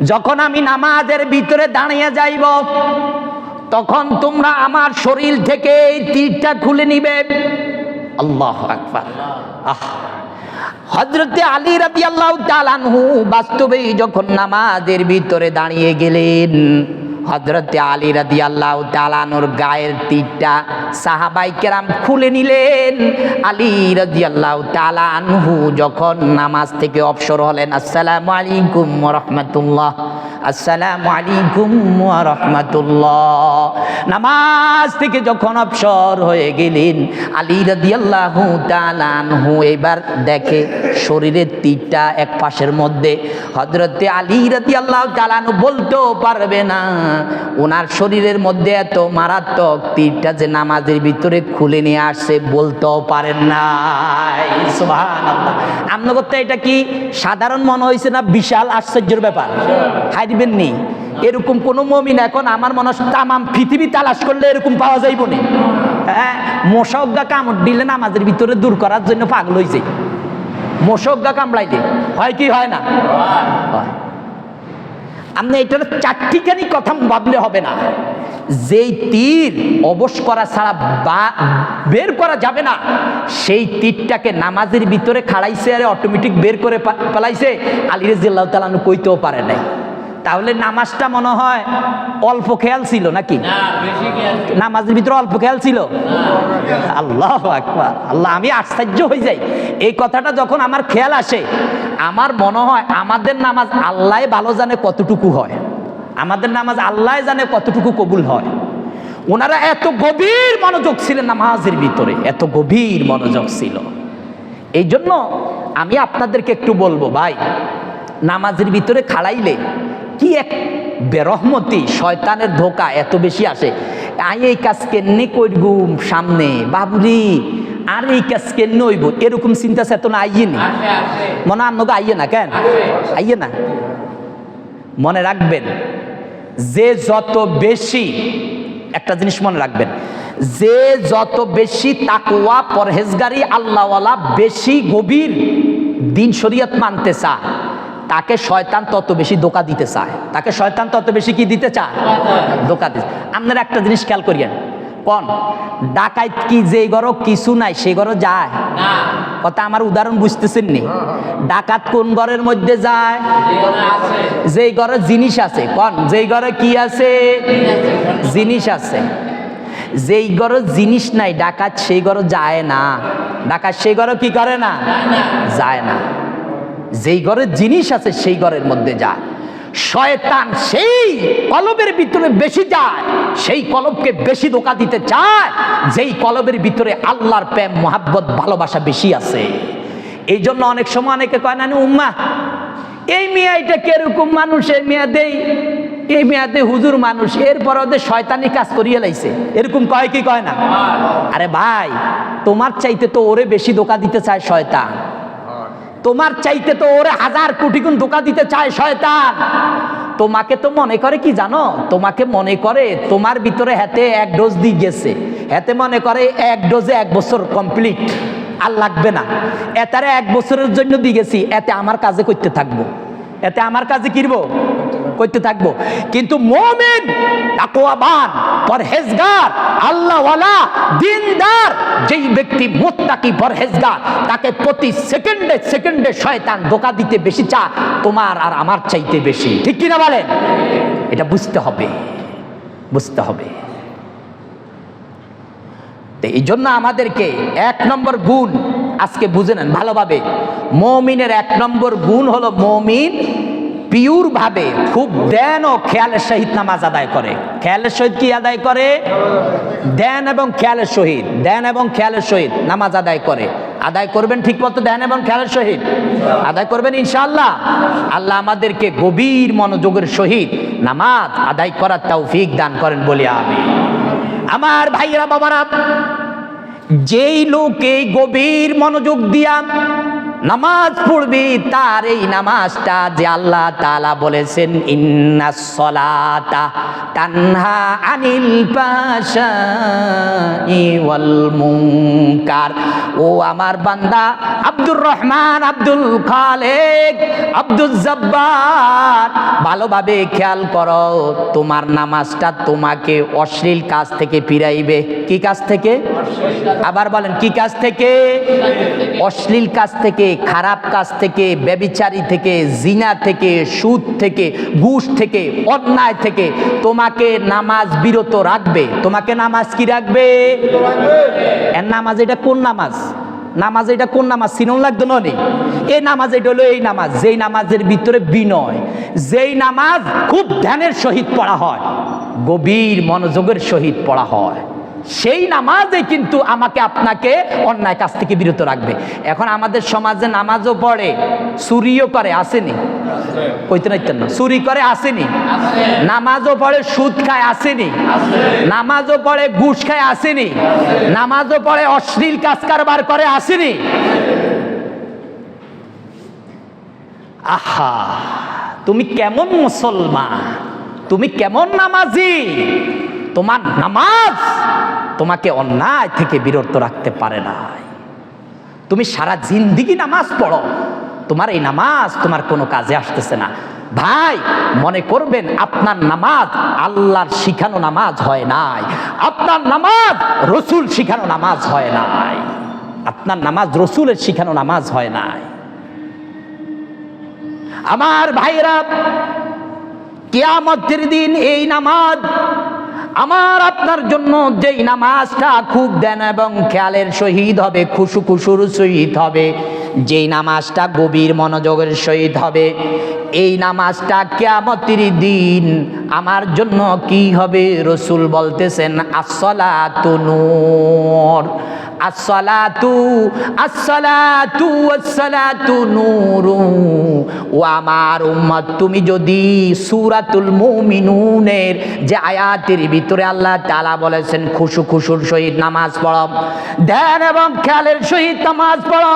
যখন আমি নামাজের ভিতরে দাঁড়িয়ে যাইব তখন তোমরা আমার শরীর থেকে এই তীরটা খুলে নিবে। আল্লাহু আকবার। হযরতে আলী রাদিয়াল্লাহু তাআলা আনহু বাস্তবেই যখন নামাজের ভিতরে দাঁড়িয়ে গেলেন, হযরতে আলী রাদিয়াল্লাহু তাআলা আনহুর গায়ের তীরটা সাহাবায়ে কেরাম খুলে নিলেন। আলী রাদিয়াল্লাহু তাআলা আনহু যখন নামাজ থেকে অবসর হলেন, আসসালামু আলাইকুম ওয়া রাহমাতুল্লাহ, আসসালামু আলাইকুম ওয়া রাহমাতুল্লাহ, নামাজ থেকে যখন অবসর হয়ে গেলেন, আলী রাদিয়াল্লাহু তাআলা আনহু এবার দেখে শরীরের তীরটা এক পাশের মধ্যে। হযরতে আলী রাদিয়াল্লাহু তাআলা আনহু বলতেও পারবে না ওনার শরীরের মধ্যে এত মারাত্মক তীরটা যে নামাজের ভিতরে খুলে নিয়ে আসছে, বলতেও পারেন না। সুবহানাল্লাহ। আপনাদের তো এটা কি সাধারণ মনে হয়েছে না বিশাল আশ্চর্যের ব্যাপার? হাইবেন নি এরকম কোন মুমিন এখন আমার মনে হয় তামাম পৃথিবী তালাশ করলে এরকম পাওয়া যাইব না। হ্যাঁ, মশকগা কামড় দিলে নামাজের ভিতরে দূর করার জন্য পাগল হয়ে যায়। মশকগা কামড়াইলে হয় কি হয় না? হয়। আপনি এটার চারটিখানি কথা ভাবলে হবে না। যেই তীর অবশ করা ছাড়া বের করা যাবে না, সেই তীরটাকে নামাজের ভিতরে খাড়াইছে আর অটোমেটিক বের করে পালাইছে, আলী রাদিয়াল্লাহু তাআলা আনহু কইতেও পারে নাই। তাহলে নামাজটা মনে হয় অল্প খেয়াল ছিল নাকি? নামাজের ভিতরে অল্প খেয়াল ছিল? আল্লাহু আকবার। আল্লাহ, আমি আশ্চর্য হয়ে যাই এই কথাটা যখন আমার খেয়াল আসে। আমার মনে হয় আমাদের নামাজ আল্লাহ ভালো জানে কতটুকু হয়, আমাদের নামাজ আল্লাহ জানে কতটুকু কবুল হয়। ওনারা এত গভীর মনোযোগ ছিলেন নামাজের ভিতরে, এত গভীর মনোযোগ ছিল। এই জন্য আমি আপনাদেরকে একটু বলবো ভাই, নামাজের ভিতরে খাড়াইলে কি এক বেরহমতি, শয়তানের ধোকা এত বেশি আসে। এই কাজ কেমনি করগুম সামনে বাবুরি, আর এই কাজ কেমনি হইব, এরকম চিন্তা চেতনা আইয়ে না? মনে আপনাকে আইয়ে না? কেন আইয়ে না? মনে রাখবেন, যে যত বেশি, একটা জিনিস মনে রাখবেন, যে যত বেশি তাকওয়া পরহেজগারি আল্লাহওয়ালা, বেশি গভীর দিন শরীয়ত মানতে চায়, তাকে শয়তান তত বেশি ধোঁকা দিতে চায়। তাকে শয়তান তত বেশি কি দিতে চায়? ধোঁকা দিতে। আপনারা একটা জিনিস খেয়াল করিয়েন, কোন ডাকাইত কি যেই ঘর কিছু নাই সেই ঘর যায় না? কথা আমার উদাহরণ বুঝতেছেন নি? ডাকাত কোন ঘরের মধ্যে যায়? যেই ঘরে জিনিস আছে। কোন যেই ঘরে কি আছে? জিনিস আছে। যেই ঘরে জিনিস নাই ডাকাত সেই ঘরে যায় না। ডাকাত সেই ঘরে কি করে না? যায় না। যেই ঘরে জিনিস আছে সেই ঘরের মধ্যে যায়। শয়তান সেই কলবের ভিতরে বেশি যায়, সেই কলবকে বেশি ধোঁকা দিতে চায় যেই কলবের ভিতরে আল্লাহর প্রেম, মহাব্বত, ভালোবাসা বেশি আছে। এই জন্য অনেক সময় অনেকে কয় না, উম্মা এই মেয়ে এটা কিরকম মানুষ, এই মেয়াদে হুজুর মানুষ, এরপর ওদের শয়তানি কাজ করিয়ে লাইছে, এরকম কয় কি কয় না? আরে ভাই, তোমার চাইতে তো ওরে বেশি ধোঁকা দিতে চায় শয়তান। তোমার চাইতে তো ওরে 1000 কোটি গুণ ধোঁকা দিতে চায় শয়তান। তোমাকে তো মনে করে কি জানো? তোমাকে মনে করে তোমার ভিতরে হাতে 1 ডোজ দিয়ে গেছে, হাতে মনে করে 1 ডোজে 1 বছর কমপ্লিট, আর লাগবে না। এটারে 1 বছরের জন্য দিয়ে গেছি, এতে আমার কাজে করতে থাকবো, এতে আমার কাজে কিরবো করতে থাকবো। কিন্তু মুমিন, তাকওয়াবান, পরহেজগার, আল্লাহওয়ালা, দিনদার যেই ব্যক্তি মুত্তাকি পরহেজগার, তাকে প্রতি সেকেন্ডে সেকেন্ডে শয়তান ধোঁকা দিতে বেশি চায় তোমার আর আমার চাইতে বেশি। ঠিক কিনা বলেন? এটা বুঝতে হবে, বুঝতে হবে। এই জন্য আমাদেরকে 1 নম্বর গুণ আজকে বুঝে নেন ভালোভাবে। মুমিনের 1 নম্বর গুণ হলো মুমিন পিওর ভাবে খুব ধ্যান ও খেয়ালের সহিত নামাজ আদায় করে। খেয়ালের সহিত কি আদায় করে? ধ্যান এবং খেয়ালের সহিত, ধ্যান এবং খেয়ালের সহিত নামাজ আদায় করে। আদায় করবেন ঠিক মতো, ধ্যান এবং খেয়ালের সহিত আদায় করবেন ইনশাআল্লাহ। আল্লাহ আমাদেরকে গভীর মনোযোগের সহিত নামাজ আদায় করার তৌফিক দান করেন বলি আমিন। আমার ভাইরা বাবারা, যেই লোক এই গভীর মনোযোগ দিয়া নামাজ পড়বি, তার এই নামাজটা যে আল্লাহ তাআলা বলেছেন ইন্নাস সালাতা তানহা আনিল ফাহশাই ওয়াল মুনকার। ও আমার বান্দা আব্দুর রহমান, আব্দুল খালেক, আব্দুল জব্বার, ভালোভাবে খেয়াল করো, তোমার নামাজটা তোমাকে অশ্লীল কাজ থেকে ফিরাইবে। কি কাজ থেকে? আবার বলেন, কি কাজ থেকে? অশ্লীল কাজ থেকে, খারাপ কাজ থেকে, ব্যভিচারী থেকে, জিনা থেকে, সুদ থেকে, ঘুষ থেকে, অন্যায় থেকে তোমাকে নামাজ বিরত রাখবে। তোমাকে নামাজ কি রাখবে? এর নামাজ এটা কোন নামাজ? নামাজ এটা কোন নামাজ? সিনন লাগতো নয়। এই নামাজ এটা হলো এই নামাজ যেই নামাজের ভিতরে বিনয়, যেই নামাজ খুব ধ্যানের সহিত পড়া হয়, গভীর মনোযোগের সহিত পড়া হয়, সেই নামাজে কিন্তু আমাকে আপনাকে অন্যায় কাজ থেকে বিরত রাখবে। এখন আমাদের সমাজে নামাজও পড়ে, চুরিও করে, আসেনি? কইতে নাইতেন না, চুরি করে, আসেনি? নামাজও পড়ে, সুদ খায়, আসেনি? নামাজও পড়ে, ঘুষ খায়, আসেনি? নামাজও পড়ে, অশ্লীল কাজ কারবার করে, আসেনি? আহা, তুমি কেমন মুসলমান, তুমি কেমন নামাজি? তোমার নামাজ তোমাকে অন্যায় থেকে বিরত রাখতে পারে না। তুমি সারা জিন্দেগি নামাজ পড়ো, তোমার এই নামাজ তোমার কোনো কাজে আসতেছে না। ভাই, মনে করবেন আপনার নামাজ আল্লাহর শিখানো নামাজ হয় নাই, আপনার নামাজ রসুল শিখানো নামাজ হয় নাই, আপনার নামাজ রসুলের শিখানো নামাজ হয় নাই। আমার ভাইরা, কিয়ামতের দিন এই নামাজ আমার আপনার জন্য যেই নামাজটা খুব ধ্যান এবং খেয়ালের সহিত হবে, খুশু খুশুর সহিত হবে, যেই নামাজটা গভীর মনোযোগের সহিত হবে, এই নামাজটা কিয়ামতের দিন আমার জন্য কি হবে? রসুল বলতেছেন আসসালাতু নূর, আসসালাতু আসসালাতু আসসালাতু নূরু। ও আমার উম্মত, তুমি যদি সূরাতুল মুমিনুনের যে আয়াতের ভিতরে আল্লাহ তাআলা বলেছেন খুশু খুশুর সহিত নামাজ পড়ো, ধ্যান এবং খেয়ালের সহিত নামাজ পড়ো,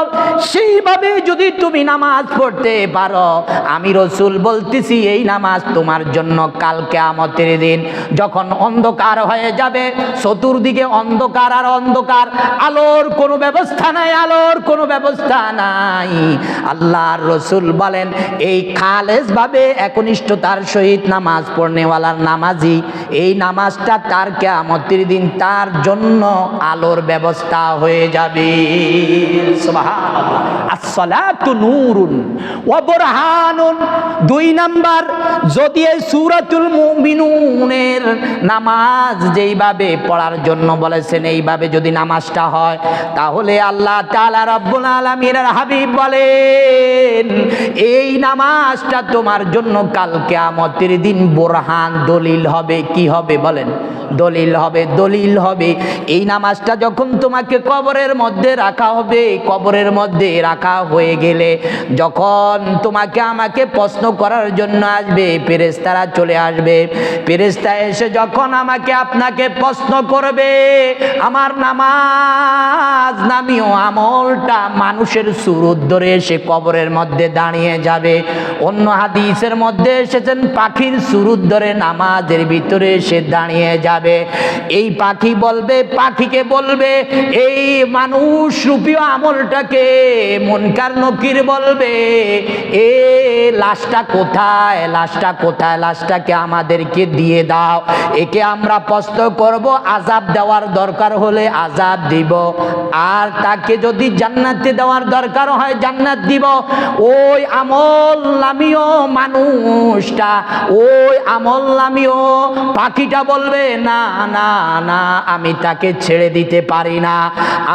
সেইভাবে যদি তুমি নামাজ পড়তে পারো, আমি রসুল বলতেছি এই নামাজ তোমার জন্য কাল কিয়ামতের দিন যখন অন্ধকার হয়ে যাবে, চতুর্দিকে অন্ধকার আর অন্ধকার, আলোর কোনো ব্যবস্থা নাই, আলোর কোনো ব্যবস্থা নাই, আল্লাহর রসুল বলেন এই খালেস ভাবে একনিষ্ঠতার সহিত নামাজ পড়নেওয়ালার নামাজি, এই নামাজটা তার কিয়ামতের দিন তার জন্য আলোর ব্যবস্থা হয়ে যাবে। সুবহানাল্লাহ। আসসালাতু নূরুন ওয়া বুরহানুন। 2 নাম্বার, যদি এই সূরাতুল মুমিনুনের নামাজ যেইভাবে পড়ার জন্য বলেছেন এইভাবে যদি নামাজটা হয়, তাহলে আল্লাহ তাআলা রব্বুল আলামিনের হাবিব বলেন এই নামাজটা তোমার জন্য কাল কিয়ামতের দিন বুরহান, দলিল হবে। কি হবে বলেন? দলিল হবে, দলিল হবে। এই নামাজটা যখন তোমাকে কবরের মধ্যে রাখা হবে, কবরের মধ্যে রাখা হয়ে গেলে যখন তোমাকে আমাকে প্রশ্ন করার জন্য আসবে, ফেরেশতারা চলে আসবে, ফেরেশতা এসে যখন আমাকে আপনাকে প্রশ্ন করবে, আমার নামাজ নামীয় আমলটা মানুষের সুরত ধরে এসে কবরের মধ্যে দাঁড়িয়ে যাবে। অন্য হাদিসের মধ্যে এসেছেন পাখির সুরত ধরে নামাজের ভিতরে এসে দাঁড়িয়ে যাবে। এই পাখি বলবে, পাখিকে বলবে এই মানুষ রূপী আমলটাকে, মুনকার নকির বলবে এ লাশটা কোথায়, লাশটা কোথায়, লাশটাকে আমাদেরকে দিয়ে দাও, একে আমরা প্রশ্ন করব, আযাব দেওয়ার দরকার হলে আযাব দিব, আর তাকে যদি জান্নাতে দেওয়ার দরকার হয় জান্নাত দিব। ওই আমল নামীয় মানুষটা, ওই আমল নামীয় পাখিটা বলবে না না না, আমি তাকে ছেড়ে দিতে পারি না,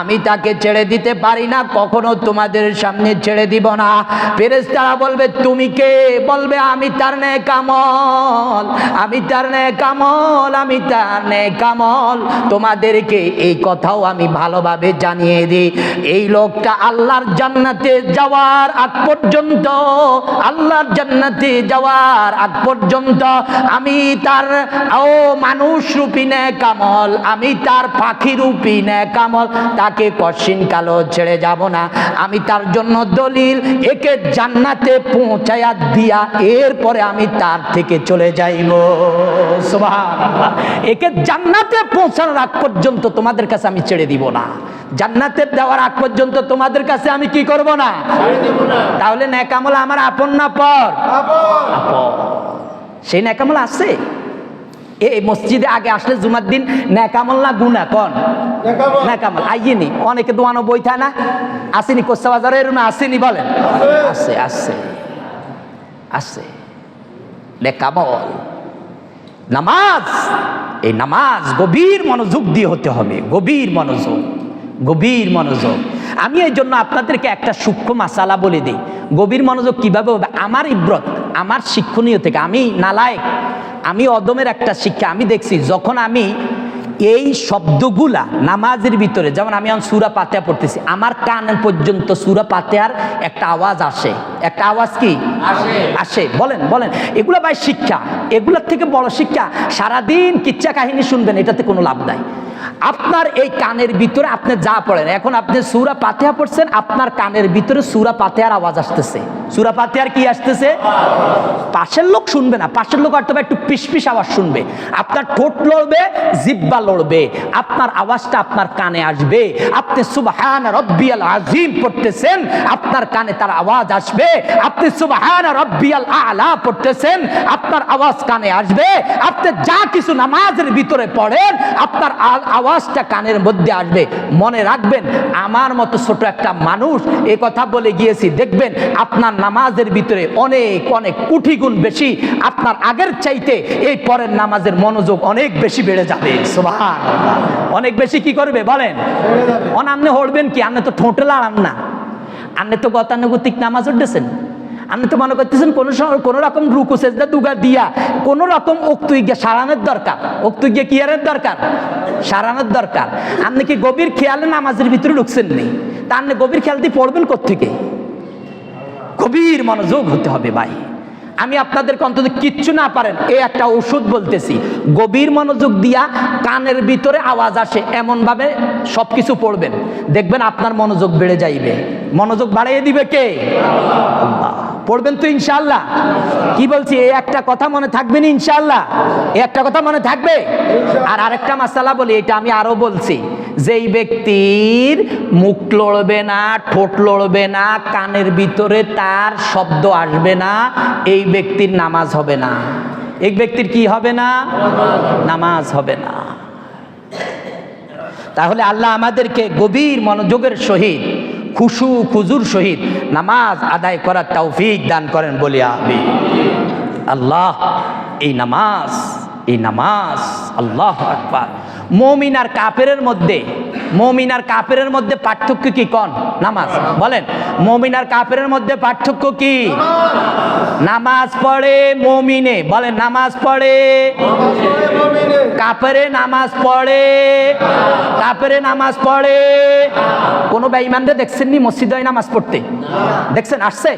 আমি তাকে ছেড়ে দিতে পারি না, কখনো তোমাদের সামনে ছেড়ে দিব না। ফেরেশতারা বলবে তুমি কে? বলবে আমি তার নেক আমল, আমি তার নেক আমল, আমি তার নেক আমল। তোমাদেরকে এই কথাও আমি ভালোভাবে জানি। জানিয়ে দিই, এই লোকটা আল্লাহর জান্নাতে যাওয়ার আগ পর্যন্ত, আল্লাহর জান্নাতে যাওয়ার আগ পর্যন্ত আমি তার মানুষ রূপী নেকামল, আমি তার পাখি রূপী নেকামল তাকে কশিন কালো ছেড়ে যাব না। আমি তার জন্য দলিল, একে জান্নাতে পৌঁছায়া দিয়া এরপরে আমি তার থেকে চলে যাইব। সুবহানাল্লাহ। একে জান্নাতে পৌঁছানোর আগ পর্যন্ত তোমাদের কাছে আমি ছেড়ে দিব না, জান্নাতে দেওয়ার আগ পর্যন্ত তোমাদের কাছে আমি কি করব না, তাহলে নেকামল আমার আপন না পর? আপন। সেই নেকামল আছে এই মসজিদে আগে আসলে জুমার দিন, নেকামল না গুনাহ? কোন নেকামল? আইনি অনেকে দোয়ানো বই থাকে না, আসেনি কোচ্চা বাজারে এর না আসেনি? বলেন আছে, আছে, আছে নেকামল। নামাজ, এই নামাজ গভীর মনোযোগ দিয়ে হতে হবে, গভীর মনোযোগ, গভীর মনোযোগ। আমি এই জন্য আপনাদেরকে একটা সূক্ষ্ম মাসালা বলে দিই, গভীর মনোযোগ কিভাবে হবে। আমার ইব্রত, আমার শিক্ষণীয় থেকে, আমি নালায়েক, আমি অদমের একটা শিক্ষা আমি দেখছি। যখন আমি এই শব্দগুলা নামাজের ভিতরে, যেমন আমি এখন সূরা ফাতিহা পড়তেছি, আমার কান পর্যন্ত সূরা ফাতিহার একটা আওয়াজ আসে, একটা আওয়াজ কি আসে? বলেন বলেন, এগুলা ভাই শিক্ষা, এগুলার থেকে বড় শিক্ষা সারাদিন কিচ্ছা কাহিনী শুনবেন, এটাতে কোনো লাভ নাই। আপনার এই কানের ভিতরে আপনি যা পড়েন, এখন আপনি সূরা ফাতিহা পড়ছেন, আপনার কানের ভিতরে সূরা ফাতিহার আওয়াজ আসতেছে। সূরা ফাতিহার কি আসতেছে? পাশের লোক শুনবে না, পাশের লোক হয়তো একটু পিসপিস আওয়াজ শুনবে, আপনার ঠোঁট লড়বে, জিহ্বা লড়বে, আপনার আওয়াজটা আপনার কানে আসবে। আপনি সুবহান রাব্বিয়াল আযীম পড়তেছেন, আপনার কানে তার আওয়াজ আসবে। আপনি সুবহান রাব্বিয়াল আ'লা পড়তেছেন, আপনার আওয়াজ কানে আসবে। আপনি যা কিছু নামাজের ভিতরে পড়েন, আপনার আওয়াজটা কানের মধ্যে আসবে। মনে রাখবেন, আমার মতো ছোট একটা মানুষ এ কথা বলে গিয়েছি, দেখবেন আপনার নামাজের ভিতরে অনেক অনেক কোটি গুণ বেশি, আপনার আগের চাইতে এই পরের নামাজের মনোযোগ অনেক বেশি বেড়ে যাবে। সুবহানাল্লাহ। অনেক বেশি কি করবে বলেন? আপনি হড়বেন কি? আপনি তো ঠোঁটে লাড়ান না, আপনি তো গতানুগতিক নামাজ উঠতেছেন, আপনি তো মনে করতেছেন কোন রকম রুকু সেজদা দুগা দিয়া কোন রকম ওক্তুই গিয়ে সারানোর দরকার, ওক্তুই গিয়ে কি এর দরকার? সারানোর দরকার। আপনি কি গভীর খেয়ালে নামাজের ভিতরে ঢুকছেন নেই? তা আপনি গভীর খেয়াল দিয়ে পড়বেন কোত্থেকে? গভীর মনোযোগ হতে হবে ভাই। আমি আপনাদেরকে অন্তত কিচ্ছু না পারেন এই একটা ওষুধ বলতেছি, গভীর মনোযোগ দিয়া কানের ভিতরে আওয়াজ আসে এমন ভাবে সবকিছু পড়বেন, দেখবেন আপনার মনোযোগ বেড়ে যাইবে। মনোযোগ বাড়িয়ে দিবে কে? আল্লাহ। পড়বেন তো ইনশাআল্লাহ? কি বলছি, এই একটা কথা মনে থাকবে না ইনশাআল্লাহ? এই একটা কথা মনে থাকবে। আর আরেকটা মাসালা বলি, এটা আমি আরো বলছি, যেই ব্যক্তির মুখ লড়বে না, ঠোঁট লড়বে না, কানের ভিতরে তার শব্দ আসবে না, এই ব্যক্তির নামাজ হবে না। এই ব্যক্তির কি হবে না? নামাজ হবে না। তাহলে আল্লাহ আমাদেরকে গভীর মনোযোগের সহিত, খুশু খুজুর সহিত নামাজ আদায় করার তৌফিক দান করেন বলি আমিন। আল্লাহ, এই নামাজ, এই নামাজ, আল্লাহু আকবার। মুমিন আর কাফেরের মধ্যে, মুমিন আর কাফেরের মধ্যে পার্থক্য কি? কোন নামাজ? বলেন, মুমিন আর কাফেরের মধ্যে পার্থক্য কি? নামাজ পড়ে মুমিনে, বলেন নামাজ পড়ে, কাফেরে নামাজ পড়ে, কাফেরে নামাজ পড়ে। কোন বেঈমানরে দেখছেন নি মসজিদে নামাজ পড়তে? দেখছেন? আসছে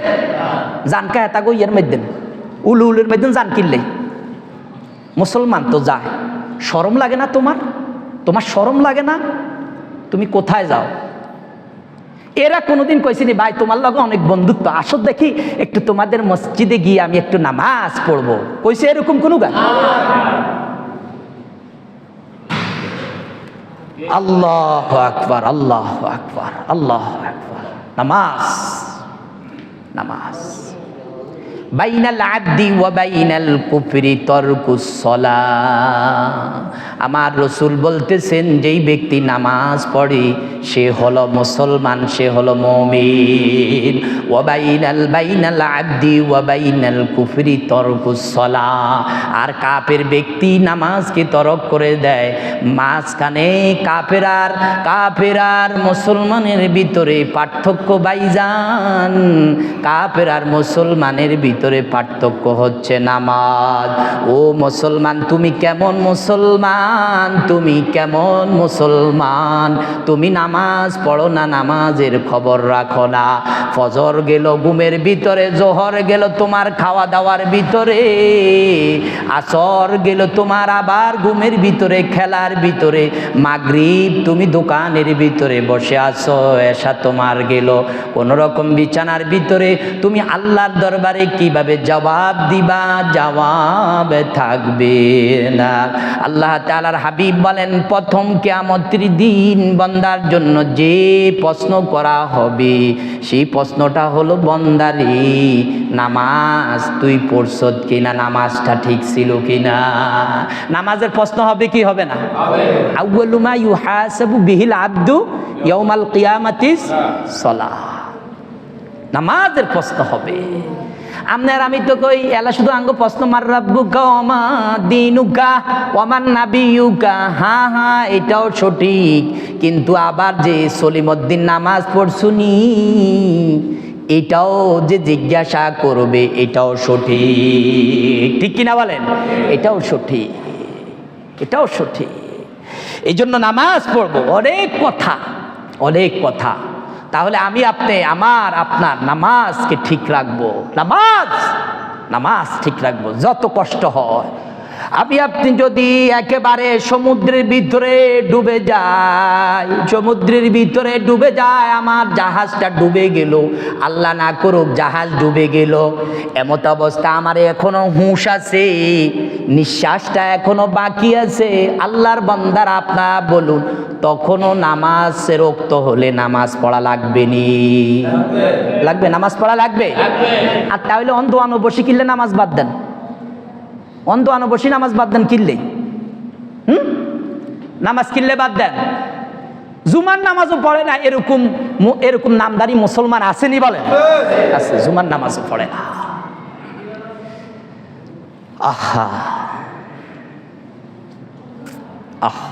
জানকা এতা গো ইয়ের মধ্যে, উলুলের মধ্যে জান কিনলে মুসলমান তো যায়। শরম লাগে না তোমার? তোমার শরম লাগে না? তুমি কোথায় যাও? এরা কোনোদিন কইছিনি ভাই তোমার লগে অনেক বন্ধুত্ব, আসো দেখি একটু তোমাদের মসজিদে গিয়ে আমি একটু নামাজ পড়বো? কইছে এরকম কোনো গান? আল্লাহু আকবার, আল্লাহু আকবার, আল্লাহু আকবার। নামাজ, নামাজ। বাইনাল আবদি ওয়া বাইনাল কুফরি তারকুস সালাহ। আমার রাসূল বলতেছেন, যেই ব্যক্তি নামাজ পড়ে সে হলো মুসলমান, সে হলো মুমিন। ওয়া বাইনাল আবদি ওয়া বাইনাল কুফরি তারকুস সালাহ। আর কাফের ব্যক্তি নামাজকে তরক করে দেয়, মাঝখানে কাফের আর মুসলমানের ভিতরে পার্থক্য ভাইজান, কাফের আর মুসলমানের ভিতরে ভিতরে পার্থক্য হচ্ছে নামাজ। ও মুসলমান, তুমি কেমন মুসলমান, তুমি কেমন মুসলমান, তুমি নামাজ পড়ো না, নামাজের খবর রাখো না। ফজর গেল ঘুমের ভিতরে, জোহর গেল তোমার খাওয়া দাওয়ার ভিতরে, আসর গেল তোমার আবার ঘুমের ভিতরে, খেলার ভিতরে, মাগরিব তুমি দোকানের ভিতরে বসে আছো, এশা তোমার গেল কোনো রকম বিছানার ভিতরে। তুমি আল্লাহর দরবারে কিভাবে জবাব দিবা? জবাব থাকবে না। আল্লাহ তাআলার হাবিব বলেন, প্রথম কিয়ামতের দিন বান্দার জন্য যে প্রশ্ন করা হবে সেই প্রশ্নটা হলো, বান্দারে নামাজ তুই পড়ছত কিনা, নামাজটা ঠিক ছিল কিনা। নামাজের প্রশ্ন হবে কি হবে না? আউয়ালু মা ইউহাসাবু বিহিল আবদু ইয়াউমাল কিয়ামাতিস সালাহ। নামাজের প্রশ্ন হবে। আপনার আমি তো কই এলা শুধু আঙ্গ প্রশ্ন মার রাব্বুকা ওমা দিনুকা ওমান নাবিয়ুকা, হ্যাঁ হ্যাঁ এটাও সঠিক, কিন্তু আবার যে সলিমউদ্দিন নামাজ পড়ছুনি এটাও যে জিজ্ঞাসা করবে এটাও সঠিক, ঠিক কিনা বলেন? এটাও সঠিক, এটাও সঠিক। এই জন্য নামাজ পড়বো, অনেক কথা, অনেক কথা। তাহলে আমি আপনি আমার আপনার নামাজকে ঠিক রাখবো, নামাজ ঠিক রাখবো যত কষ্ট হয়। আপনি যদি একেবারে সমুদ্রের ভিতরে ডুবে যায়, সমুদ্রের ভিতরে ডুবে যায়, আমার জাহাজটা ডুবে গেল, আল্লাহ না করুক জাহাজ ডুবে গেল, এমত অবস্থা আমার এখনো হুঁশ আছে, নিঃশ্বাসটা এখনো বাকি আছে, আল্লাহর বান্দার আপনারা বলুন, তখনও নামাজ রক্ত হলে নামাজ পড়া লাগবে নি? লাগবে, নামাজ পড়া লাগবে। আর তাহলে অন্ধ আনবসী কিনলে নামাজ বাদ দেন, অন্ধ আনবসী নামাজ বাদ দেন কিনলে, নামাজ কিনলে বাদ দেন। জুমার নামাজও পড়ে না এরকম এরকম নামদারি মুসলমান আসেনি বলেন? আছে, জুমার নামাজও পড়ে না। আহা আহা,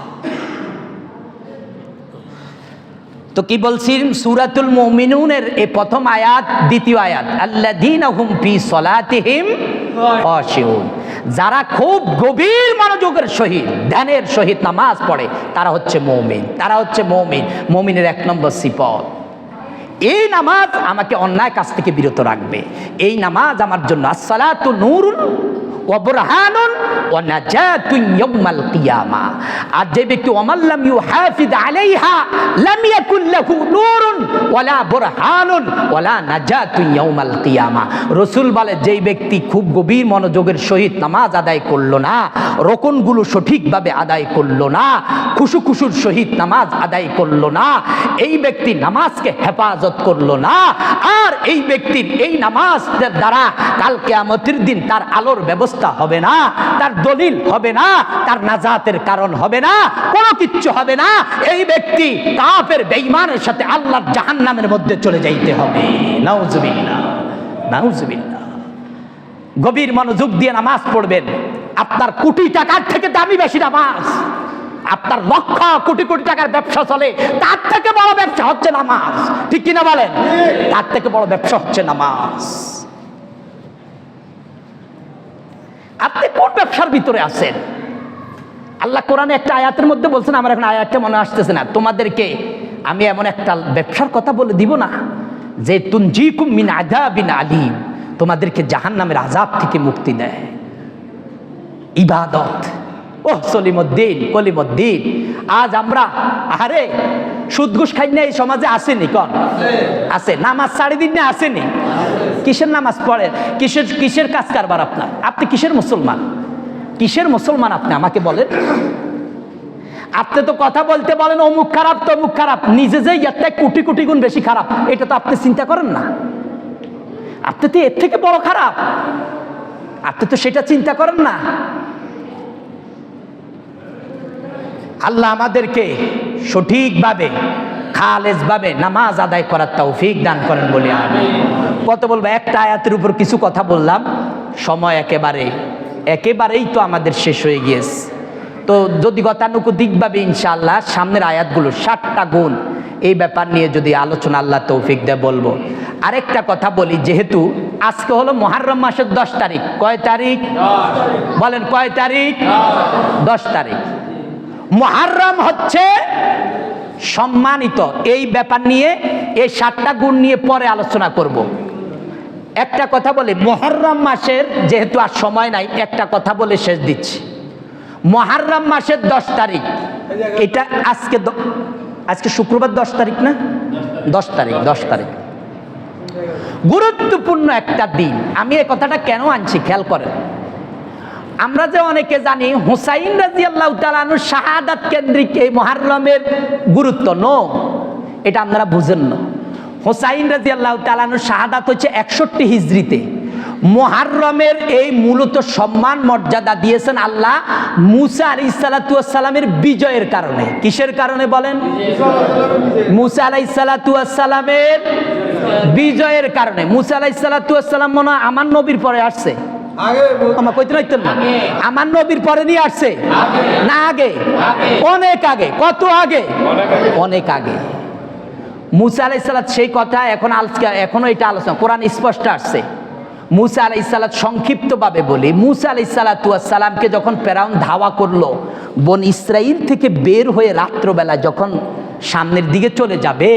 তো কি বলছি? সূরাতুল মুমিনুনের এই প্রথম আয়াত, দ্বিতীয় আয়াত, আল্লাযীনা হুম ফি সলাতিহিম খাশিউন, যারা খুব গভীর মনোযোগের সহিত ধ্যানের সহিত নামাজ পড়ে তারা হচ্ছে মুমিন, তারা হচ্ছে মুমিন। মুমিনের এক নম্বর সিফত এই নামাজ আমাকে অন্যায় কাজ থেকে বিরত রাখবে। এই নামাজ আমার জন্য আসসালাতু নূরুন ওয়া বুরহানুন ওয়া নাজাতুন ইয়াউমাল কিয়ামা। আর যে ব্যক্তি ওয়ামাল্লাম ইউহাফিজ আলাইহা লাম ইয়াকুন লাহু নূরুন ওয়ালা বুরহানুন ওয়ালা নাজাতুন ইয়াউমাল কিয়ামা। রাসূল বলে, যেই ব্যক্তি খুব গভীর মনোযোগের সহিত নামাজ আদায় করলো না, রকনগুলো সঠিকভাবে আদায় করলো না, খুশুর সহিত নামাজ আদায় করলো না, এই ব্যক্তি নামাজকে হেফাজত করলো না, আর এই ব্যক্তির এই নামাজের দ্বারা কাল কিয়ামতের দিন তার আলোর ব্যবস্থা হবে না, তার দলিল হবে না, তার নাজাতের কারণ হবে না, কোনো কিচ্ছু হবে না। এই ব্যক্তি কাফের বেঈমানের সাথে আল্লাহর জাহান্নামের মধ্যে চলে যাইতে হবে। নাউজুবিল্লাহ, নাউজুবিল্লাহ। গভীর মনোযোগ দিয়ে নামাজ পড়বেন। আপনার কোটি টাকার থেকে দামি বেশি নামাজ। আপনার লক্ষ কোটি কোটি টাকার ব্যবসা চলে, তার থেকে বড় ব্যবসা হচ্ছে নামাজ, ঠিক কিনা বলেন? তার থেকে বড় ব্যবসা হচ্ছে নামাজ। আপনি কোন ব্যবসার ভিতরে আছেন? আল্লাহ কোরআনে একটা আয়াতের মধ্যে বলছেন, আমার এখন আয়াতটা মনে আসতেছে না, তোমাদেরকে আমি এমন একটা ব্যবসার কথা বলে দিব না যে তুনজিকুম মিন আযাবিন আলীম, তোমাদেরকে জাহান্নামের আযাব থেকে মুক্তি দেয়। ইবাদত। ও সলিমউদ্দিন, কলিমউদ্দিন, আজ আমরা আরে সুদ ঘুষ খাই না এই সমাজে আসেনি? কন আছে? নামাজ ছাড়ি দিন না আসেনি? কিসের নামাজ পড়ে? কিসের কাজ কারবার আপনার? আপনি কিসের মুসলমান? কিসের মুসলমান আপনি আমাকে বলেন? আপনি তো কথা বলতে বলেন অমুক খারাপ তমুক খারাপ, নিজে যে একটা কোটি কোটি গুণ বেশি খারাপ, এটা তো আপনি চিন্তা করেন না। আপনি তো এর থেকে বড় খারাপ, আপনি তো সেটা চিন্তা করেন না। আল্লাহ আমাদেরকে সঠিকভাবে খালেসভাবে নামাজ আদায় করার তৌফিক দান করেন বলে আমি কত বলবো। একটা আয়াতের উপর কিছু কথা বললাম, সময় একেবারেই তো আমাদের শেষ হয়ে গিয়েছে। তো যদি গতানুগতিকভাবে ইনশাআল্লাহ সামনের আয়াতগুলো 7টা গুণ এই ব্যাপার নিয়ে যদি আলোচনা আল্লাহ তৌফিক দেয় বলবো। আরেকটা কথা বলি, যেহেতু আজকে হলো মুহররম মাসের 10 তারিখ। কয় তারিখ? বলেন কয় তারিখ? 10 তারিখ। মুহররম হচ্ছে সম্মানিত। এই ব্যাপার নিয়ে এই 7টা গুণ নিয়ে পরে আলোচনা করব। একটা কথা বলে, মুহররম মাসের, যেহেতু আর সময় নাই, একটা কথা বলে শেষ দিচ্ছি। মুহররম মাসের 10 তারিখ, এটা আজকে শুক্রবার 10 তারিখ না? 10 তারিখ, 10 তারিখ গুরুত্বপূর্ণ একটা দিন। আমি এই কথাটা কেন আনছি খেয়াল করেন। আমরা যে অনেকে জানি হুসাইন রাদিয়াল্লাহু তাআলা আনহুর শাহাদাত কেন্দ্রিক এই মুহররমের গুরুত্ব, এটা আপনারা বুঝেন না। হুসাইন রাদিয়াল্লাহু তাআলা আনহুর শাহাদাত হচ্ছে 61 হিজরিতে। মুহররমের এই মূলত সম্মান মর্যাদা দিয়েছেন আল্লাহ মুসা আলাইহিস সালাতু ওয়াস সালামের বিজয়ের কারণে। কিসের কারণে বলেন? মুসা আলাইহিস সালাতু ওয়াস সালামের বিজয়ের কারণে। মুসা আলাইহিস সালাতু ওয়াস সালাম মনে হয় আমার নবীর পরে আসছে, আমার কইতে নাইতেন না, আমার নবীর পরে নিয়ে আসছে না আগে? অনেক আগে। কত আগে? অনেক আগে। মুসা আলাইহিস সালাত সেই কথা এখনো এটা আলোচনা কোরআন স্পষ্ট আসছে। মুসা আলাইহিস সালাত সংক্ষিপ্তভাবে বলি, মুসা আলাইহিস সালাতু ওয়াস সালামকে যখন ফেরাউন ধাওয়া করলো, বন ইসরাইল থেকে বের হয়ে রাত্রবেলা যখন সামনের দিকে চলে যাবে,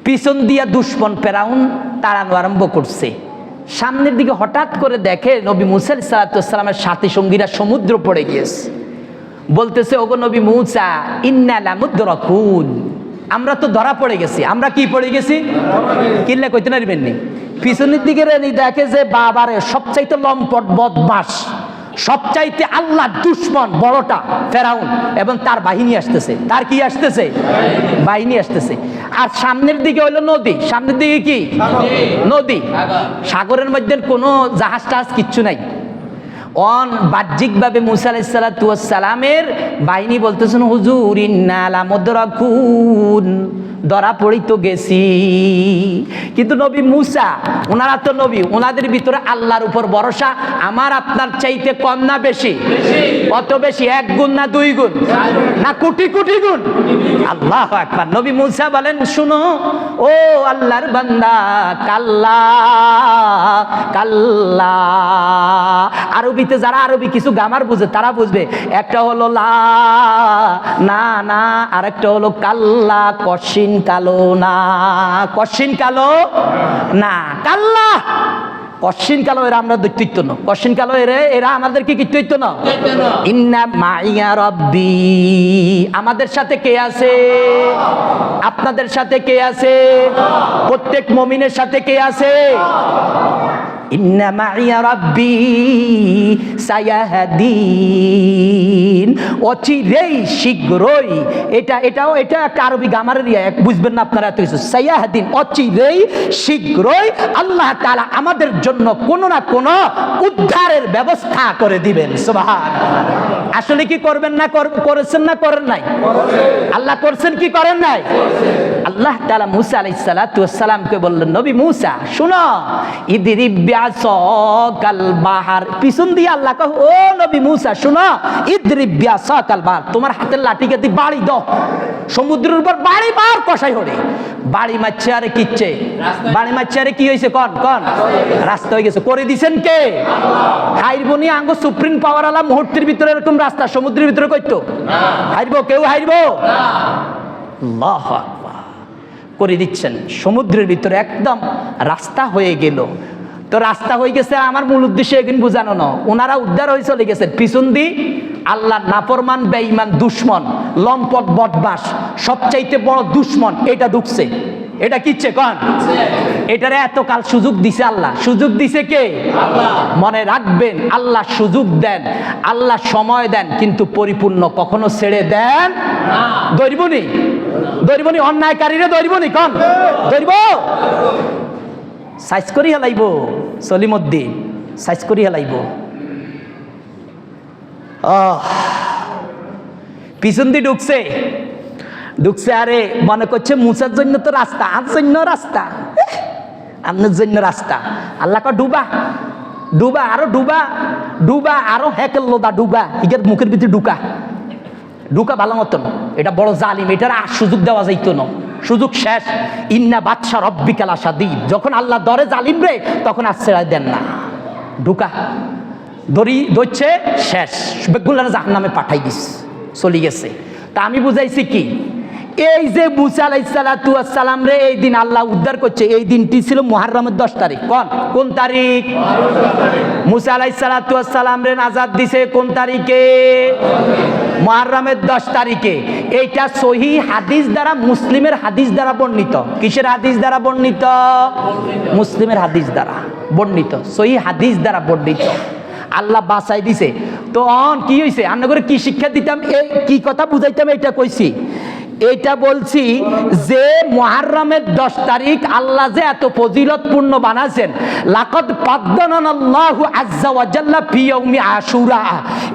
পিছন দিয়া দুশমন ফেরাউন তাড়ানো আরম্ভ করছে। সামনের দিকে হঠাৎ করে দেখে নবী মুসা আলাইহিস সালাতু ওয়াস সালামের সাথী সঙ্গীরা সমুদ্র পড়ে গিয়েছে। বলতেছে, ওগো নবী মুসা, ইন্না লামুদরাকুন, আমরা তো ধরা পড়ে গেছি। আমরা কি পড়ে গেছি? কিল্লা কইতে নারবেন নি। পিছনের দিকে দেখে যে বাবারে সবচাইতে লম্পট বদমাস, সবচাইতে আল্লাহ দুশমন বড়টা ফেরাউন এবং তার বাহিনী আসতেছে। তার কি আসতেছে? বাহিনী আসতেছে। আর সামনের দিকে হইলো নদী। সামনের দিকে কি? নদী। সাগরের মধ্যে কোনো জাহাজ টাহাজ কিচ্ছু নাই। বাহ্যিকভাবে মুসা আলাইহিস সালাতু ওয়াস সালামের বাহিনী বলতেছেন, হুজুর ইন্না লামুদরাকুন, ধরা পড়ি তো গেছি। কিন্তু নবী মুসা, ওনারা তো নবী, ওনাদের ভিতরে আল্লাহর উপর ভরসা আমার আপনার চাইতে কম না বেশি? কত বেশি? 1 গুণ না 2 গুণ না কোটি কোটি গুণ? আল্লাহু আকবার। নবী মুসা বলেন, শুনো ও আল্লাহর বান্দা, কাল্লা কাল্লা। আরবিতে যারা আরবি কিছু গ্রামার বুঝে তারা বুঝবে। একটা হলো লা না না, আর একটা হলো কাল্লা, কশিন কালো না, কশিন কালো না, কাল্লা কশিন কালো। এরা আমরা দৈত্য না, কশিন কালো এরা আমাদেরকে কি দৈত্য না? ইন্না মাইয়া রব্বি, আমাদের সাথে কে আছে? আপনাদের সাথে কে আছে? প্রত্যেক মুমিনের সাথে কে আছে? ইন্না মাইয়া রব্বি সায়াহদিন, অচিরেই শীঘ্রই। এটা একটা আরবি গ্রামারের বুঝবেন না আপনারা এত কিছু। সায়াহদিন, অচিরেই শীঘ্রই আল্লাহ তাআলা আমাদের জন্য কোনো না কোনো উদ্ধারের ব্যবস্থা করে দিবেন। সুবহানাল্লাহ। আসলে কি করবেন না করেছেন না করেন নাই? আল্লাহ করছেন কি করেন নাই? আল্লাহ তাআলা মুসা আলাইহিস সালাতু ওয়াস সালামকে বললেন, নবী মুসা শুনো, ইদরিব বিআসাকাল বাহার। পিছন দিয়ে আল্লাহ কয়, ও নবী মুসা শুনো, ইদরিব বিআসাকাল বাহার, তোমার হাতের লাঠিকে দিয়ে বাড়ি দাও সমুদ্রের উপর, বাড়ি বার কষাই হরে। বাড়ি মারছে আরে কিচ্ছে, বাড়ি মারছে আরে কি হয়েছে? কন রাস্তা হয়ে গেছে। করে দিছেন কে? হাইরবো নি আঙ্গ সুপ্রিম পাওয়ার আলা মুহূর্তের ভিতরে এরকম রাস্তা সমুদ্রের ভিতরে করতো? হাইরবো? কেউ হাইরবো? আল্লাহু আকবার। করে দিচ্ছেন সমুদ্রের ভিতরে, একদম রাস্তা হয়ে গেল। তো রাস্তা হয়ে গেছে, আমার মূল উদ্দেশ্য এখানে বোঝানো না, ওনারা উদ্ধার হয়ে চলে গেছে। পিছন দিয়ে আল্লাহ নাফরমান বেঈমান দুশমন লম্পট বদমাস সবচাইতে বড় দুশমন এটা ঢুকছে। এটা কিচ্ছে কন? এটারে এতকাল সুযোগ দিছে আল্লাহ। সুযোগ দিছে কে? আল্লাহ। মনে রাখবেন, আল্লাহ সুযোগ দেন, আল্লাহ সময় দেন, কিন্তু পরিপূর্ণ কখনো ছেড়ে দেন না। দৈরবনি অন্যায়কারীরে দৈরবনি কন? দৈরব সাইজ করি হেলাইব, সলিমউদ্দিন সাইজ করি হেলাইব। পিছন দিয়ে ঢুকছে আরে মনে করছে মুসার জন্য তো রাস্তা, আর জন্য রাস্তা, আপনার জন্য রাস্তা। আল্লাহ কয় ডুবা, আরো ডুবা। ডুবা আরো হেকেল লোদা ডুবা ইগের মুখের ভিতরে ঢুকা ভালো মতন। এটা বড় জালিম, এটার আর সুযোগ দেওয়া যাইতো না, সুযোগ শেষ। ইন্না বাদশা রব্বিকাল আসাদীদ, যখন আল্লাহ দরে জালিম রে তখন আর ছেড়ে দেন না। ঢুকা ধরছে শেষ, বেগুলার জাহান্নামে পাঠাই দিস, চলে গেছে। তা আমি বুঝাইছি কি, এই যে মুসা আলাইহিস সালাতু ওয়াস সালাম রে এই দিন আল্লাহ উদ্ধার করছে, এই দিনটি ছিল মুহররমের 10 তারিখ। কোন তারিখ? মুসা আলাইহিস সালাতু ওয়াস সালাম রে নাজাত দিছে কোন তারিখে? মুহররমের 10 তারিখে। এইটা সহিহ হাদিস দ্বারা, মুসলিমের হাদিস দ্বারা বর্ণিত। কিসের হাদিস দ্বারা বর্ণিত? মুসলিমের হাদিস দ্বারা বর্ণিত, সহিহ হাদিস দ্বারা বর্ণিত। আল্লাহ বাঁচাই দিছে। তো কি হয়েছে, আন্না করে কি শিক্ষা দিতাম, কি কথা বুঝাইতাম, এটা কইছি। এটা বলছি যে মুহররমের 10 তারিখ আল্লাহ যে এত ফজিলতপূর্ণ বানাছেন, লাকাদ ফাদ্দালানাল্লাহু আযজা ওয়া জাল্লা ফি ইয়াউমি আশুরা,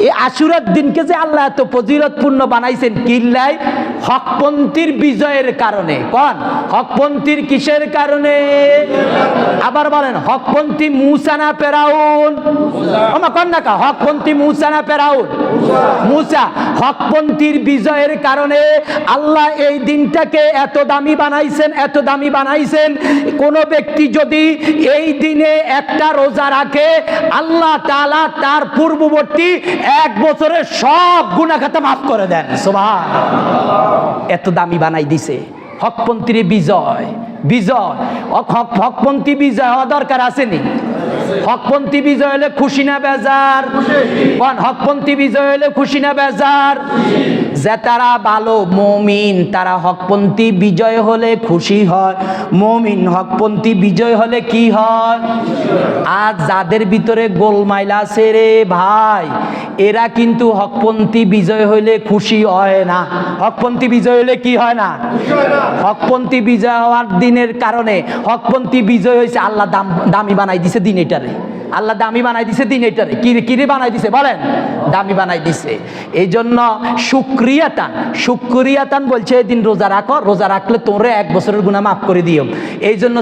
এই আশুরার দিনকে যে আল্লাহ এত ফজিলতপূর্ণ বানাইছেন কিল্লাই? হকপন্থীর বিজয়ের কারণে। হকপন্থীর কিসের কারণে? আবার বলেন, হকপন্থী মুসা না ফেরাউন? হকপন্থী মুসা না ফেরাউন? মুসা। হকপন্থীর বিজয়ের কারণে আল্লাহ এই দিনটাকে এত দামি বানাইছেন। কোন ব্যক্তি যদি এই দিনে একটা রোজা রাখে, আল্লাহ তাআলা তার পূর্ববর্তী 1 বছরের সব গুনাহ খাতা মাফ করে দেন। সুবহানাল্লাহ, এত দামি বানাই দিছে। হকপন্থীর বিজয়। হকপন্থী বিজয় হওয়া দরকার আসেনি? হকপন্থী বিজয় হলে খুশি না বেজার? হকপন্থী বিজয় হলে খুশি না বেজার? যে তারা ভালো মুমিন তারা হকপন্থী বিজয় হলে খুশি হয়। মুমিন হকপন্থী বিজয় হলে কি হয়? আজ যাদের ভিতরে গোলমাইল আছে রে ভাই, এরা কিন্তু হকপন্থী বিজয় হইলে খুশি হয় না। হকপন্থী বিজয় হইলে কি হয় না? হকপন্থী বিজয় হওয়ার দিনের কারণে, হকপন্থী বিজয় হয়েছে আল্লাহ দামি বানাই দিছে দিন এটারে। আল্লাহ দামি বানাই দিছে দিন এটারে। কিরে বানাই দিছে বলেন? দামি বানাই দিছে। এই জন্য শুকরিয়াতান বলছে এই দিন রোজা রাখো, রোজা রাখলে তোমরা 1 বছরের গুনাহ মাফ করে দিও। এই জন্য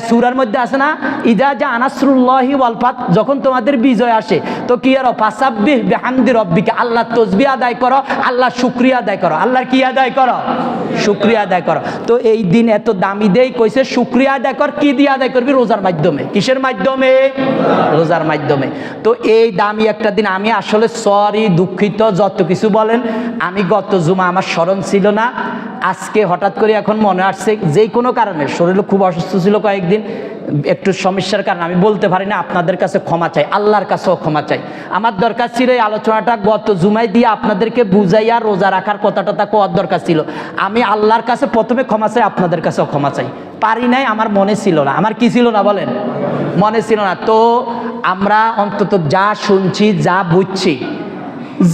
সূরার মধ্যে আছে না, ইদা জা নাসরুল্লাহি ওয়াল ফাত, যখন তোমাদের বিজয় আসে তো কি করো? ফাসাব্বিহ বিহামদি রাব্বিকা, আল্লাহ তাসবিহ আদায় করো, আল্লাহ শুকরিয়া আদায় করো। আল্লাহর কি আদায় করো? শুকরিয়া আদায় করো। তো এই দিন এত দামি দেই কইছে শুকরিয়া আদায় কর। কি দিয়ে আদায় করবি? রোজার মাধ্যমে। কিসের মাধ্যমে? রোজার মাধ্যমে। তো এই দামি একটা দিন, আমি আসলে সরি, দুঃখিত, যত কিছু বলেন, আমি গত জুমা আমার স্মরণ ছিল না, আজকে হঠাৎ করে এখন মনে আসছে, যে কোনো কারণে শরীরে খুব অসুস্থ ছিল কয়েকদিন, একটু সমস্যার কারণে আমি বলতে পারি না। আপনাদের কাছে ক্ষমা চাই, আল্লাহর কাছেও ক্ষমা চাই। আমার দরকার ছিল এই আলোচনাটা গত জুমায় দিয়ে আপনাদেরকে বুঝাইয়া রোজা রাখার কথাটা কোয়ার দরকার ছিল। আমি আল্লাহর কাছে প্রথমে ক্ষমা চাই, আপনাদের কাছেও ক্ষমা চাই। পারি নাই, আমার মনে ছিল না। আমার কি ছিল না বলেন? মনে ছিল না। তো আমরা অন্তত যা শুনছি, যা বুঝছি,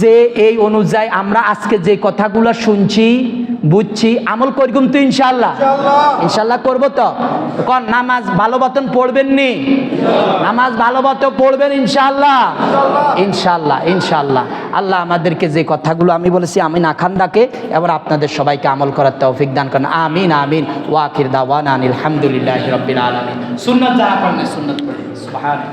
যে এই অনুযায়ী আমরা আজকে যে কথাগুলো শুনছি, বুঝছি, আমল করগুম তো ইনশাল্লাহ করবো তো। নামাজ ভালো মতন পড়বেন নি? নামাজ ভালো মতো পড়বেন ইনশাল্লাহ। আল্লাহ আমাদেরকে যে কথাগুলো আমি বলেছি আমি না খান ডাকে, এবার আপনাদের সবাইকে আমল করার তৌফিক দান করেন। আমিন আমিন। ওয়া আখির দাওয়ানা আলহামদুলিল্লাহি রাব্বিল আলামিন। সুন্নাত যারা পড়েন সুন্নাত পড়েন। সুবহানাল্লাহ।